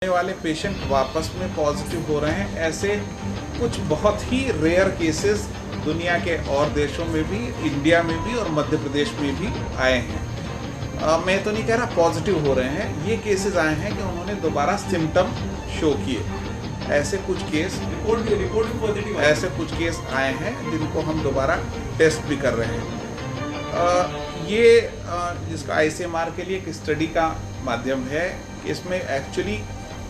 वाले पेशेंट वापस में पॉजिटिव हो रहे हैं। ऐसे कुछ बहुत ही रेयर केसेस दुनिया के और देशों में भी, इंडिया में भी और मध्य प्रदेश में भी आए हैं। मैं तो नहीं कह रहा पॉजिटिव हो रहे हैं, ये केसेस आए हैं कि उन्होंने दोबारा सिम्टम शो किए। ऐसे कुछ केस पॉजिटिव ऐसे कुछ केस आए हैं जिनको हम दोबारा टेस्ट भी कर रहे हैं। ये जिसका ICMR के लिए एक स्टडी का माध्यम है। इसमें एक्चुअली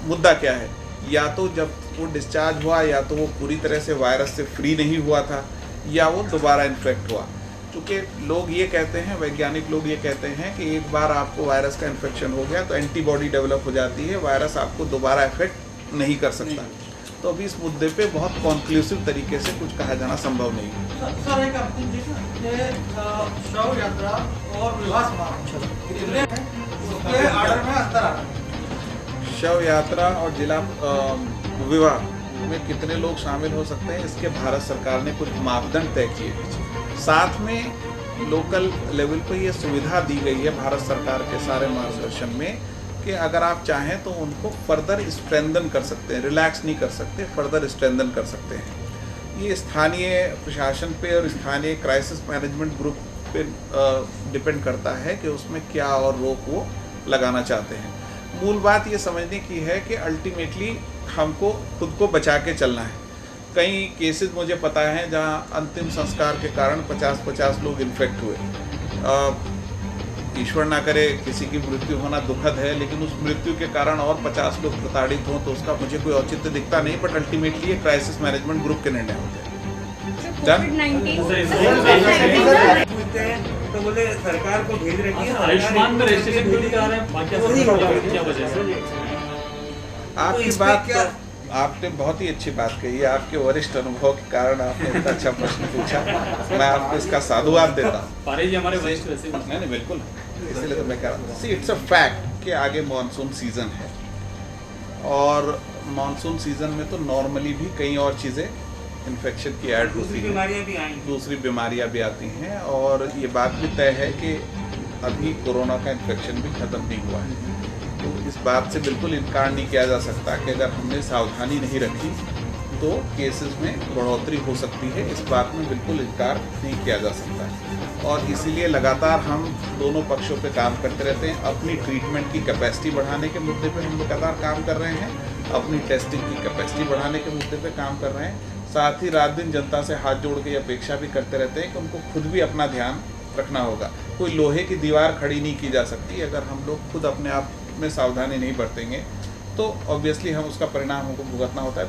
मुद्दा क्या है, या तो जब वो डिस्चार्ज हुआ या तो वो पूरी तरह से वायरस से फ्री नहीं हुआ था या वो दोबारा इन्फेक्ट हुआ। क्योंकि लोग ये कहते हैं, वैज्ञानिक लोग ये कहते हैं कि एक बार आपको वायरस का इन्फेक्शन हो गया तो एंटीबॉडी डेवलप हो जाती है, वायरस आपको दोबारा इफेक्ट नहीं कर सकता। तो अभी इस मुद्दे पे बहुत कॉन्क्लूसिव तरीके से कुछ कहा जाना संभव नहीं है। सर एक शव यात्रा और विवाह समारोह उसके आर्डर में अंतर आ रहा है। शव यात्रा और जिला विवाह में कितने लोग शामिल हो सकते हैं, इसके भारत सरकार ने कुछ मापदंड तय किए। साथ में लोकल लेवल पर यह सुविधा दी गई है भारत सरकार के सारे मार्गदर्शन में कि अगर आप चाहें तो उनको फर्दर स्ट्रेंथन कर सकते हैं, रिलैक्स नहीं कर सकते, फर्दर स्ट्रेंथन कर सकते हैं। ये स्थानीय प्रशासन पे और स्थानीय क्राइसिस मैनेजमेंट ग्रुप पे डिपेंड करता है कि उसमें क्या और रोक वो लगाना चाहते हैं। मूल बात ये समझने की है कि अल्टीमेटली हमको खुद को बचा के चलना है। कई केसेस मुझे पता है जहां अंतिम संस्कार के कारण 50-50 लोग इन्फेक्ट हुए। ईश्वर ना करे किसी की मृत्यु होना दुखद है, लेकिन उस मृत्यु के कारण और 50 लोग प्रताड़ित हों तो उसका मुझे कोई औचित्य दिखता नहीं। बट अल्टीमेटली ये क्राइसिस मैनेजमेंट ग्रुप के निर्णय होते हैं। तो बोले सरकार को भेज रही है, आयुष्मान में रजिस्ट्रेशन क्यों नहीं करा रहे हैं? क्या वजह से? आपकी बात आपने बहुत ही अच्छी बात कही है। आपके वरिष्ठ अनुभव के कारण आपने इतना अच्छा प्रश्न पूछा, मैं आपको इसका साधुवाद देता हूँ। पारे जी हमारे वरिष्ठ वैसे नहीं बिल्कुल, इसलिए तो मैं कह रहा हूँ। सी इट्स अ फैक्ट कि आगे मानसून सीजन है और मानसून सीजन में तो नॉर्मली भी कई और चीज़ें इन्फेक्शन की ऐड होती हैं, दूसरी बीमारियां भी आती हैं। और ये बात भी तय है कि अभी कोरोना का इन्फेक्शन भी ख़त्म नहीं हुआ है। तो इस बात से बिल्कुल इनकार नहीं किया जा सकता कि अगर हमने सावधानी नहीं रखी तो केसेस में बढ़ोतरी हो सकती है। इस बात में बिल्कुल इनकार नहीं किया जा सकता और इसीलिए लगातार हम दोनों पक्षों पे काम करते रहते हैं। अपनी ट्रीटमेंट की कैपेसिटी बढ़ाने के मुद्दे पे हम लगातार काम कर रहे हैं, अपनी टेस्टिंग की कैपेसिटी बढ़ाने के मुद्दे पे काम कर रहे हैं। साथ ही रात दिन जनता से हाथ जोड़ के अपेक्षा भी करते रहते हैं कि उनको खुद भी अपना ध्यान रखना होगा। कोई लोहे की दीवार खड़ी नहीं की जा सकती। अगर हम लोग खुद अपने आप में सावधानी नहीं बरतेंगे तो ऑब्वियसली हम उसका परिणाम हमको भुगतना होता है।